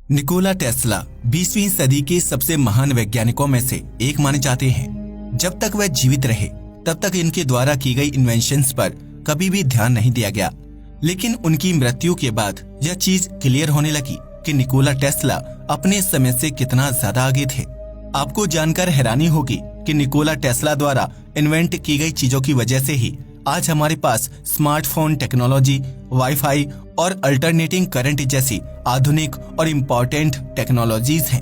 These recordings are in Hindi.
निकोला टेस्ला 20वीं सदी के सबसे महान वैज्ञानिकों में से एक माने जाते हैं। जब तक वह जीवित रहे तब तक इनके द्वारा की गई इन्वेंशंस पर कभी भी ध्यान नहीं दिया गया, लेकिन उनकी मृत्यु के बाद यह चीज क्लियर होने लगी कि निकोला टेस्ला अपने समय से कितना ज्यादा आगे थे। आपको जानकर हैरानी होगी कि निकोला टेस्ला द्वारा इन्वेंट की गई चीजों की वजह से ही आज हमारे पास स्मार्टफोन टेक्नोलॉजी, वाईफाई और अल्टरनेटिंग करंट जैसी आधुनिक और इम्पोर्टेंट टेक्नोलॉजीज हैं।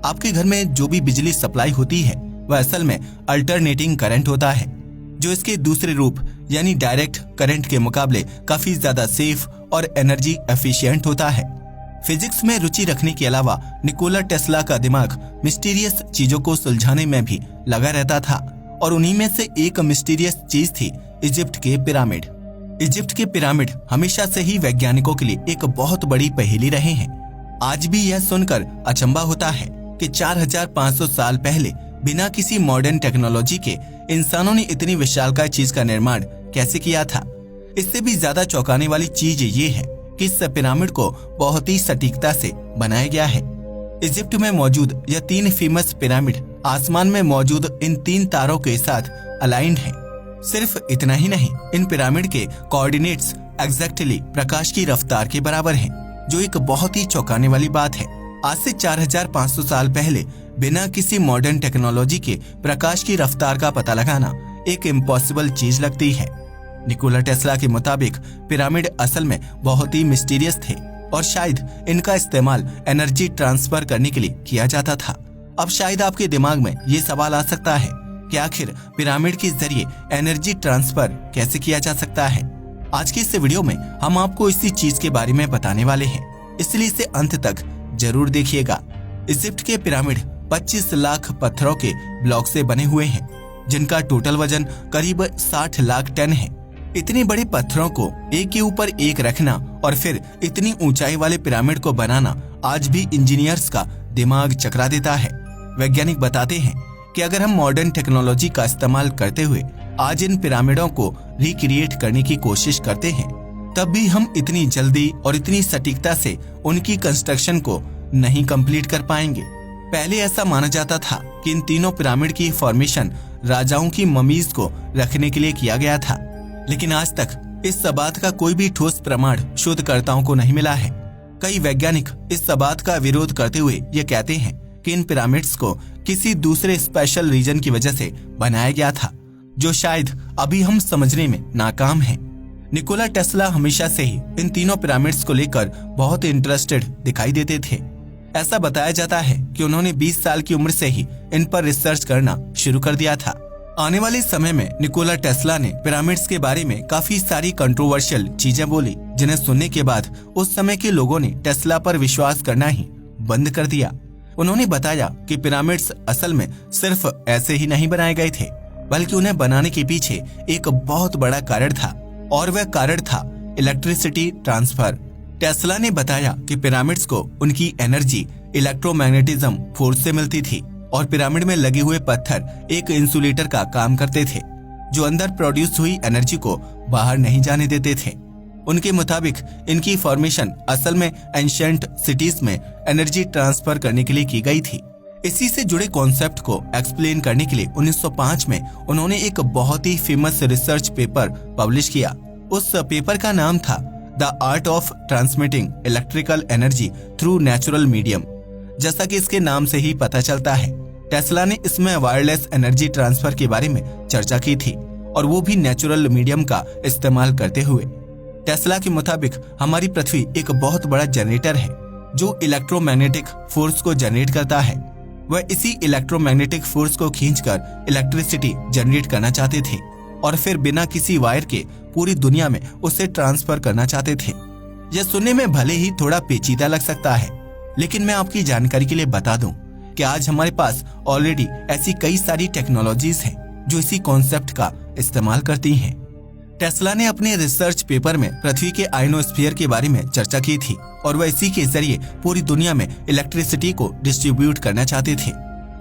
आपके घर में जो भी बिजली सप्लाई होती है वह असल में अल्टरनेटिंग करंट होता है, जो इसके दूसरे रूप यानी डायरेक्ट करंट के मुकाबले काफी ज्यादा सेफ और एनर्जी एफिशिएंट होता है। फिजिक्स में रुचि रखने के अलावा निकोला टेस्ला का दिमाग मिस्टीरियस चीजों को सुलझाने में भी लगा रहता था, और उन्हीं में से एक मिस्टीरियस चीज थी इजिप्ट के पिरामिड। इजिप्ट के पिरामिड हमेशा से ही वैज्ञानिकों के लिए एक बहुत बड़ी पहेली रहे हैं। आज भी यह सुनकर अचंभा होता है कि 4500 साल पहले बिना किसी मॉडर्न टेक्नोलॉजी के इंसानों ने इतनी विशालकाय चीज का निर्माण कैसे किया था। इससे भी ज्यादा चौंकाने वाली चीज ये है कि इस पिरामिड को बहुत ही सटीकता से बनाया गया है। इजिप्ट में मौजूद यह 3 फेमस पिरामिड आसमान में मौजूद इन 3 तारों के साथ अलाइंड हैं। सिर्फ इतना ही नहीं, इन पिरामिड के कोऑर्डिनेट्स एग्जैक्टली प्रकाश की रफ्तार के बराबर हैं, जो एक बहुत ही चौंकाने वाली बात है। आज से 4500 साल पहले बिना किसी मॉडर्न टेक्नोलॉजी के प्रकाश की रफ्तार का पता लगाना एक इम्पॉसिबल चीज लगती है। निकोला टेस्ला के मुताबिक पिरामिड असल में बहुत ही मिस्टीरियस थे और शायद इनका इस्तेमाल एनर्जी ट्रांसफर करने के लिए किया जाता था। अब शायद आपके दिमाग में ये सवाल आ सकता है कि आखिर पिरामिड के जरिए एनर्जी ट्रांसफर कैसे किया जा सकता है। आज की इस वीडियो में हम आपको इसी चीज के बारे में बताने वाले हैं, इसलिए इसे अंत तक जरूर देखिएगा। इजिप्ट के पिरामिड 25 लाख पत्थरों के ब्लॉक से बने हुए हैं, जिनका टोटल वजन करीब 60 लाख टन है। इतने बड़े पत्थरों को एक के ऊपर एक रखना और फिर इतनी ऊंचाई वाले पिरामिड को बनाना आज भी इंजीनियर्स का दिमाग चकरा देता है। वैज्ञानिक बताते हैं कि अगर हम मॉडर्न टेक्नोलॉजी का इस्तेमाल करते हुए आज इन पिरामिडों को रिक्रिएट करने की कोशिश करते हैं, तब भी हम इतनी जल्दी और इतनी सटीकता से उनकी कंस्ट्रक्शन को नहीं कंप्लीट कर पाएंगे। पहले ऐसा माना जाता था कि इन तीनों पिरामिड की फॉर्मेशन राजाओं की ममीज को रखने के लिए किया गया था, लेकिन आज तक इस बात का कोई भी ठोस प्रमाण शोधकर्ताओं को नहीं मिला है। कई वैज्ञानिक इस बात का विरोध करते हुए ये कहते हैं कि इन पिरामिड्स को किसी दूसरे स्पेशल रीजन की वजह से बनाया गया था, जो शायद अभी हम समझने में नाकाम है। निकोला टेस्ला हमेशा से ही इन तीनों पिरामिड्स को लेकर बहुत इंटरेस्टेड दिखाई देते थे। ऐसा बताया जाता है कि उन्होंने 20 साल की उम्र से ही इन पर रिसर्च करना शुरू कर दिया था। आने वाले समय में निकोला टेस्ला ने पिरामिड्स के बारे में काफी सारी कंट्रोवर्शियल चीजें बोली, जिन्हें सुनने के बाद उस समय के लोगों ने टेस्ला पर विश्वास करना ही बंद कर दिया। उन्होंने बताया कि पिरामिड्स असल में सिर्फ ऐसे ही नहीं बनाए गए थे, बल्कि उन्हें बनाने के पीछे एक बहुत बड़ा कारण था, और वह कारण था इलेक्ट्रिसिटी ट्रांसफर। टेस्ला ने बताया कि पिरामिड्स को उनकी एनर्जी इलेक्ट्रोमैग्नेटिज्म फोर्स से मिलती थी, और पिरामिड में लगे हुए पत्थर एक इंसुलेटर का काम करते थे, जो अंदर प्रोड्यूस हुई एनर्जी को बाहर नहीं जाने देते थे। उनके मुताबिक इनकी फॉर्मेशन असल में एंशिएंट सिटीज में एनर्जी ट्रांसफर करने के लिए की गई थी। इसी से जुड़े कॉन्सेप्ट को एक्सप्लेन करने के लिए 1905 में उन्होंने एक बहुत ही फेमस रिसर्च पेपर पब्लिश किया। उस पेपर का नाम था the art of transmitting electrical energy through natural medium. जैसा कि इसके नाम से ही पता चलता है, टेस्ला ने इसमें वायरलेस एनर्जी ट्रांसफर के बारे में चर्चा की थी, और वो भी नेचुरल मीडियम का इस्तेमाल करते हुए। टेस्ला के मुताबिक हमारी पृथ्वी एक बहुत बड़ा जनरेटर है, जो इलेक्ट्रोमैग्नेटिक फोर्स को जनरेट करता है। वह इसी इलेक्ट्रोमैग्नेटिक फोर्स को खींचकर इलेक्ट्रिसिटी जनरेट करना चाहते थे, और फिर बिना किसी वायर के पूरी दुनिया में उसे ट्रांसफर करना चाहते थे। यह सुनने में भले ही थोड़ा पेचीदा लग सकता है, लेकिन मैं आपकी जानकारी के लिए बता दूं कि आज हमारे पास ऑलरेडी ऐसी कई सारी टेक्नोलॉजीज हैं जो इसी कॉन्सेप्ट का इस्तेमाल करती हैं। टेस्ला ने अपने रिसर्च पेपर में पृथ्वी के आयनोस्फीयर के बारे में चर्चा की थी, और वह इसी के जरिए पूरी दुनिया में इलेक्ट्रिसिटी को डिस्ट्रीब्यूट करना चाहते थे।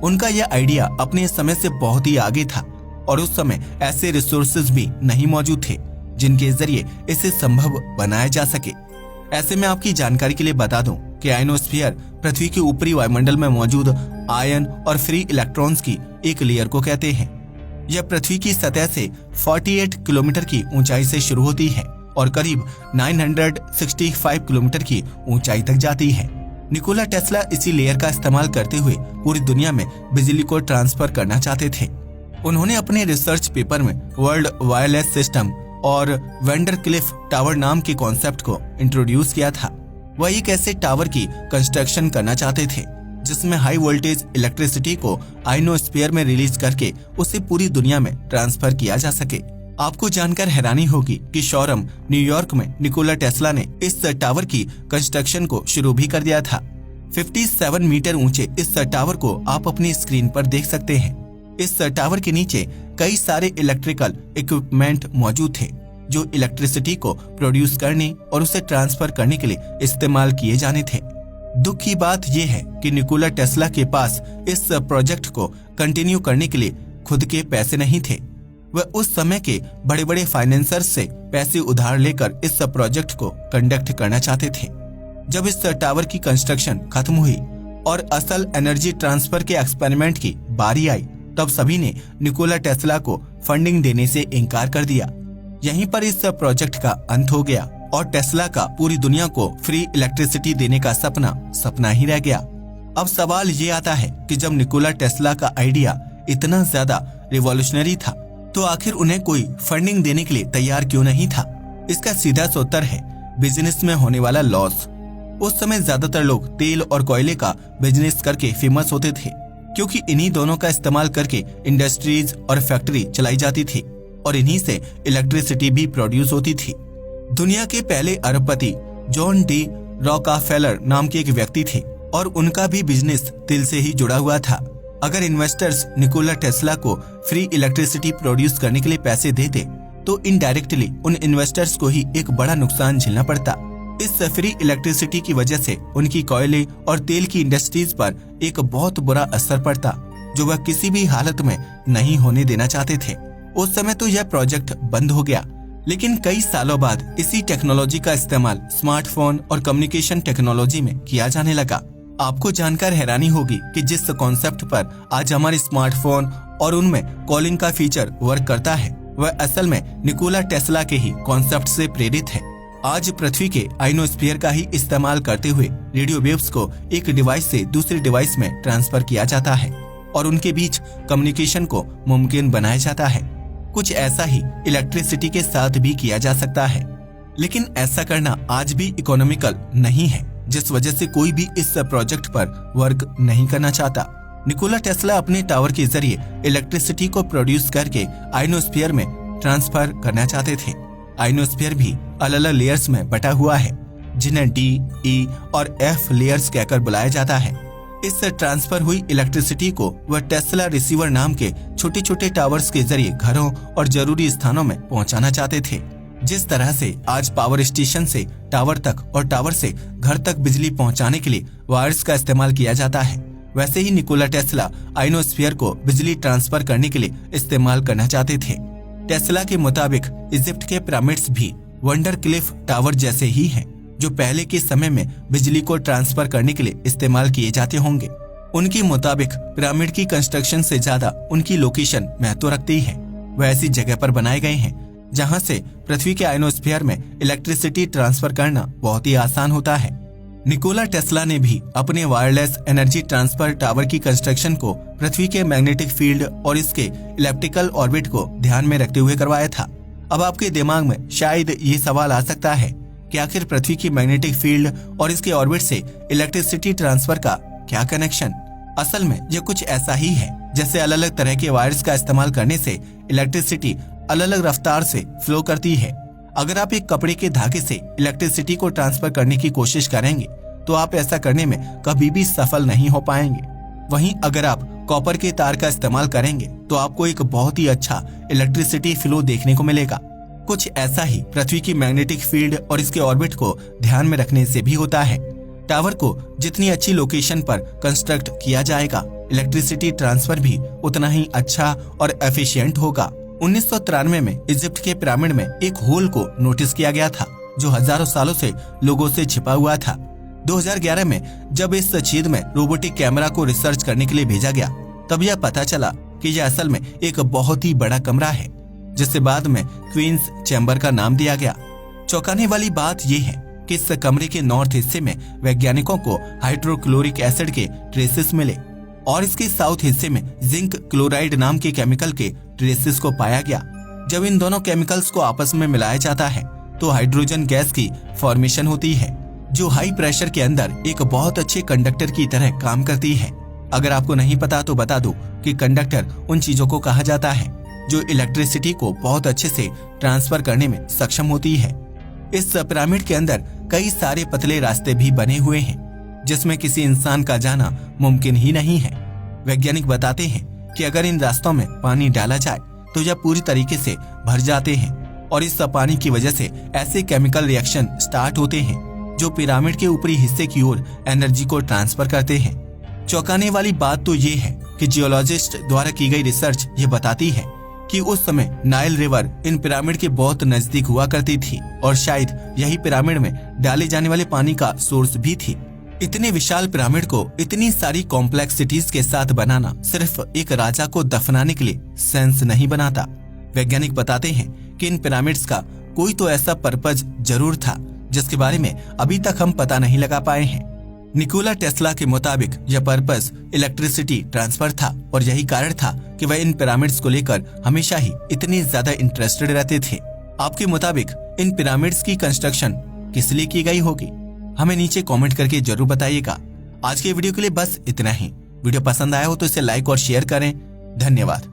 उनका यह आइडिया अपने समय से बहुत ही आगे था, और उस समय ऐसे रिसोर्सेज भी नहीं मौजूद थे जिनके जरिए इसे संभव बनाया जा सके। ऐसे में आपकी जानकारी के लिए बता दूं कि आयनोस्फीयर पृथ्वी के ऊपरी वायुमंडल में मौजूद आयन और फ्री इलेक्ट्रॉन्स की एक लेयर को कहते हैं। यह पृथ्वी की सतह से 48 किलोमीटर की ऊंचाई से शुरू होती है और करीब 965 किलोमीटर की ऊंचाई तक जाती है। निकोला टेस्ला इसी लेयर का इस्तेमाल करते हुए पूरी दुनिया में बिजली को ट्रांसफर करना चाहते थे। उन्होंने अपने रिसर्च पेपर में वर्ल्ड वायरलेस सिस्टम और वेंडरक्लिफ टावर नाम के कॉन्सेप्ट को इंट्रोड्यूस किया था। वह एक ऐसे टावर की कंस्ट्रक्शन करना चाहते थे जिसमें हाई वोल्टेज इलेक्ट्रिसिटी को आयनोस्फीयर में रिलीज करके उसे पूरी दुनिया में ट्रांसफर किया जा सके। आपको जानकर हैरानी होगी कि शोरम न्यूयॉर्क में निकोला टेस्ला ने इस टावर की कंस्ट्रक्शन को शुरू भी कर दिया था। 57 मीटर ऊंचे इस टावर को आप अपनी स्क्रीन पर देख सकते हैं। इस टावर के नीचे कई सारे इलेक्ट्रिकल इक्विपमेंट मौजूद थे जो इलेक्ट्रिसिटी को प्रोड्यूस करने और उसे ट्रांसफर करने के लिए इस्तेमाल किए जाने थे। दुख की बात यह है कि निकोला टेस्ला के पास इस प्रोजेक्ट को कंटिन्यू करने के लिए खुद के पैसे नहीं थे। वह उस समय के बड़े बड़े फाइनेंसर्स से पैसे उधार लेकर इस प्रोजेक्ट को कंडक्ट करना चाहते थे। जब इस टावर की कंस्ट्रक्शन खत्म हुई और असल एनर्जी ट्रांसफर के एक्सपेरिमेंट की बारी आई, तब सभी ने निकोला टेस्ला को फंडिंग देने से इनकार कर दिया। यहीं पर इस प्रोजेक्ट का अंत हो गया और टेस्ला का पूरी दुनिया को फ्री इलेक्ट्रिसिटी देने का सपना ही रह गया। अब सवाल ये आता है कि जब निकोला टेस्ला का आइडिया इतना ज्यादा रिवॉल्यूशनरी था तो आखिर उन्हें कोई फंडिंग देने के लिए तैयार क्यों नहीं था? इसका सीधा सा उत्तर है बिजनेस में होने वाला लॉस। उस समय ज्यादातर लोग तेल और कोयले का बिजनेस करके फेमस होते थे, क्योंकि इन्हीं दोनों का इस्तेमाल करके इंडस्ट्रीज और फैक्ट्री चलाई जाती थी और इन्हीं से इलेक्ट्रिसिटी भी प्रोड्यूस होती थी। दुनिया के पहले अरबपति जॉन डी रॉकफेलर नाम के एक व्यक्ति थे और उनका भी बिजनेस तेल से ही जुड़ा हुआ था। अगर इन्वेस्टर्स निकोला टेस्ला को फ्री इलेक्ट्रिसिटी प्रोड्यूस करने के लिए पैसे देते तो इनडायरेक्टली उन इन्वेस्टर्स को ही एक बड़ा नुकसान झेलना पड़ता। इस फ्री इलेक्ट्रिसिटी की वजह से उनकी कोयले और तेल की इंडस्ट्रीज पर एक बहुत बुरा असर पड़ता जो वह किसी भी हालत में नहीं होने देना चाहते थे। उस समय तो यह प्रोजेक्ट बंद हो गया, लेकिन कई सालों बाद इसी टेक्नोलॉजी का इस्तेमाल स्मार्टफोन और कम्युनिकेशन टेक्नोलॉजी में किया जाने लगा। आपको जानकर हैरानी होगी कि जिस कॉन्सेप्ट पर आज हमारे स्मार्टफोन और उनमें कॉलिंग का फीचर वर्क करता है वह असल में निकोला टेस्ला के ही कॉन्सेप्ट से प्रेरित है। आज पृथ्वी के आयनोस्फीयर का ही इस्तेमाल करते हुए रेडियो वेव्स को एक डिवाइस से दूसरे डिवाइस में ट्रांसफर किया जाता है और उनके बीच कम्युनिकेशन को मुमकिन बनाया जाता है। कुछ ऐसा ही इलेक्ट्रिसिटी के साथ भी किया जा सकता है, लेकिन ऐसा करना आज भी इकोनॉमिकल नहीं है, जिस वजह से कोई भी इस प्रोजेक्ट पर वर्क नहीं करना चाहता। निकोला टेस्ला अपने टावर के जरिए इलेक्ट्रिसिटी को प्रोड्यूस करके आयनोस्फीयर में ट्रांसफर करना चाहते थे। आयनोस्फीयर भी अलग अलग लेयर्स में बटा हुआ है जिन्हें डी, ई और एफ लेयर्स कहकर बुलाया जाता है। इस ट्रांसफर हुई इलेक्ट्रिसिटी को वह टेस्ला रिसीवर नाम के छोटे छोटे टावर्स के जरिए घरों और जरूरी स्थानों में पहुंचाना चाहते थे। जिस तरह से आज पावर स्टेशन से टावर तक और टावर से घर तक बिजली पहुंचाने के लिए वायर्स का इस्तेमाल किया जाता है, वैसे ही निकोला टेस्ला आयनोस्फीयर को बिजली ट्रांसफर करने के लिए इस्तेमाल करना चाहते थे। टेस्ला के मुताबिक इजिप्ट के पिरामिड्स भी वंडरक्लिफ टावर जैसे ही हैं, जो पहले के समय में बिजली को ट्रांसफर करने के लिए इस्तेमाल किए जाते होंगे। उनके मुताबिक पिरामिड की कंस्ट्रक्शन से ज्यादा उनकी लोकेशन महत्व रखती है। वह ऐसी जगह पर बनाए गए हैं जहां से पृथ्वी के आयनोस्फीयर में इलेक्ट्रिसिटी ट्रांसफर करना बहुत ही आसान होता है। निकोला टेस्ला ने भी अपने वायरलेस एनर्जी ट्रांसफर टावर की कंस्ट्रक्शन को पृथ्वी के मैग्नेटिक फील्ड और इसके इलेप्टिकल ऑर्बिट को ध्यान में रखते हुए करवाया था। अब आपके दिमाग में शायद ये सवाल आ सकता है कि आखिर पृथ्वी की मैग्नेटिक फील्ड और इसके ऑर्बिट से इलेक्ट्रिसिटी ट्रांसफर का क्या कनेक्शन? असल में यह कुछ ऐसा ही है जैसे अलग अलग तरह के वायर्स का इस्तेमाल करने से इलेक्ट्रिसिटी अलग अलग रफ्तार से फ्लो करती है। अगर आप एक कपड़े के धागे से इलेक्ट्रिसिटी को ट्रांसफर करने की कोशिश करेंगे तो आप ऐसा करने में कभी भी सफल नहीं हो पाएंगे। वहीं अगर आप कॉपर के तार का इस्तेमाल करेंगे तो आपको एक बहुत ही अच्छा इलेक्ट्रिसिटी फ्लो देखने को मिलेगा। कुछ ऐसा ही पृथ्वी की मैग्नेटिक फील्ड और इसके ऑर्बिट को ध्यान में रखने से भी होता है। टावर को जितनी अच्छी लोकेशन पर कंस्ट्रक्ट किया जाएगा, इलेक्ट्रिसिटी ट्रांसफर भी उतना ही अच्छा और एफिशिएंट होगा। 1993 में इजिप्ट के पिरामिड में एक होल को नोटिस किया गया था जो हजारों सालों से लोगों से छिपा हुआ था। 2011 में जब इस छेद में रोबोटिक कैमरा को रिसर्च करने के लिए भेजा गया, तब यह पता चला कि यह असल में एक बहुत ही बड़ा कमरा है, जिसे बाद में क्वींस चैम्बर का नाम दिया गया। चौंकाने वाली बात यह है कि इस कमरे के नॉर्थ हिस्से में वैज्ञानिकों को हाइड्रोक्लोरिक एसिड के ट्रेसेस मिले और इसके साउथ हिस्से में जिंक क्लोराइड नाम के केमिकल के ट्रेसेस को पाया गया। जब इन दोनों केमिकल्स को आपस में मिलाया जाता है तो हाइड्रोजन गैस की फॉर्मेशन होती है, जो हाई प्रेशर के अंदर एक बहुत अच्छे कंडक्टर की तरह काम करती है। अगर आपको नहीं पता तो बता दूं कि कंडक्टर उन चीजों को कहा जाता है जो इलेक्ट्रिसिटी को बहुत अच्छे से ट्रांसफर करने में सक्षम होती है। इस पिरामिड के अंदर कई सारे पतले रास्ते भी बने हुए हैं, जिसमें किसी इंसान का जाना मुमकिन ही नहीं है। वैज्ञानिक बताते हैं कि अगर इन रास्तों में पानी डाला जाए तो यह पूरी तरीके से भर जाते हैं और इस पानी की वजह से ऐसे केमिकल रिएक्शन स्टार्ट होते हैं जो पिरामिड के ऊपरी हिस्से की ओर एनर्जी को ट्रांसफर करते हैं। चौंकाने वाली बात तो ये है कि जियोलॉजिस्ट द्वारा की गई रिसर्च ये बताती है कि उस समय नाइल रिवर इन पिरामिड के बहुत नजदीक हुआ करती थी और शायद यही पिरामिड में डाले जाने वाले पानी का सोर्स भी थी। इतने विशाल पिरामिड को इतनी सारी कॉम्प्लेक्सिटीज के साथ बनाना सिर्फ एक राजा को दफनाने के लिए सेंस नहीं बनाता। वैज्ञानिक बताते हैं कि इन पिरामिड्स का कोई तो ऐसा पर्पज जरूर था जिसके बारे में अभी तक हम पता नहीं लगा पाए हैं। निकोला टेस्ला के मुताबिक यह पर्पस इलेक्ट्रिसिटी ट्रांसफर था और यही कारण था कि वह इन पिरामिड्स को लेकर हमेशा ही इतनी ज्यादा इंटरेस्टेड रहते थे। आपके मुताबिक इन पिरामिड्स की कंस्ट्रक्शन किस लिए की गई होगी? हमें नीचे कमेंट करके जरूर बताइएगा। आज के वीडियो के लिए बस इतना ही। वीडियो पसंद आया हो तो इसे लाइक और शेयर करें। धन्यवाद।